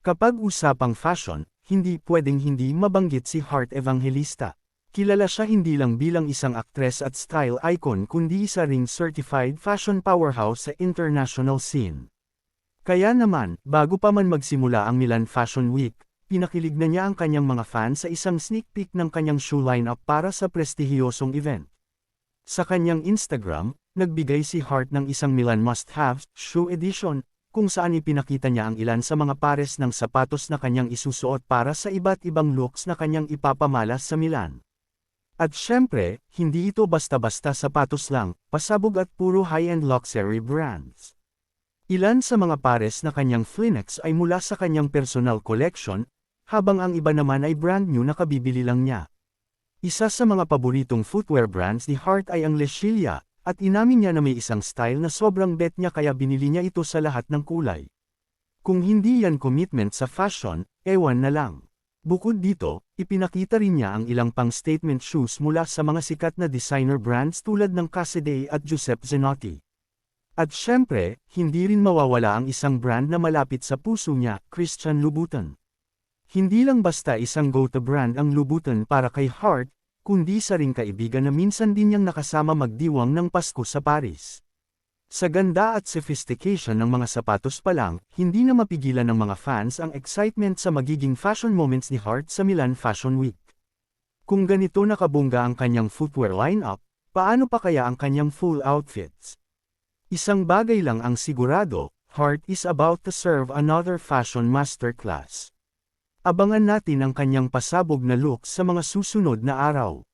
Kapag usapang fashion, hindi pwedeng hindi mabanggit si Heart Evangelista. Kilala siya hindi lang bilang isang aktres at style icon kundi isa ring certified fashion powerhouse sa international scene. Kaya naman, bago pa man magsimula ang Milan Fashion Week, pinakilig na niya ang kanyang mga fans sa isang sneak peek ng kanyang shoe lineup para sa prestihiyosong event. Sa kanyang Instagram, nagbigay si Heart ng isang Milan must-have shoe edition, kung saan ipinakita niya ang ilan sa mga pares ng sapatos na kanyang isusuot para sa iba't ibang looks na kanyang ipapamalas sa Milan. At syempre, hindi ito basta-basta sapatos lang, pasabog at puro high-end luxury brands. Ilan sa mga pares na kanyang flinex ay mula sa kanyang personal collection, habang ang iba naman ay brand new na kabibili lang niya. Isa sa mga paboritong footwear brands ni Heart ay ang Lescilia, at inamin niya na may isang style na sobrang bet niya kaya binili niya ito sa lahat ng kulay. Kung hindi yan commitment sa fashion, ewan na lang. Bukod dito, ipinakita rin niya ang ilang pang statement shoes mula sa mga sikat na designer brands tulad ng Cassidy at Giuseppe Zanotti. At syempre, hindi rin mawawala ang isang brand na malapit sa puso niya, Christian Louboutin. Hindi lang basta isang go-to brand ang Louboutin para kay Heart, kundi sa ring kaibigan na minsan din niyang nakasama magdiwang ng Pasko sa Paris. Sa ganda at sophistication ng mga sapatos pa lang, hindi na mapigilan ng mga fans ang excitement sa magiging fashion moments ni Heart sa Milan Fashion Week. Kung ganito nakabungga ang kanyang footwear lineup, paano pa kaya ang kanyang full outfits? Isang bagay lang ang sigurado, Heart is about to serve another fashion masterclass. Abangan natin ang kanyang pasabog na look sa mga susunod na araw.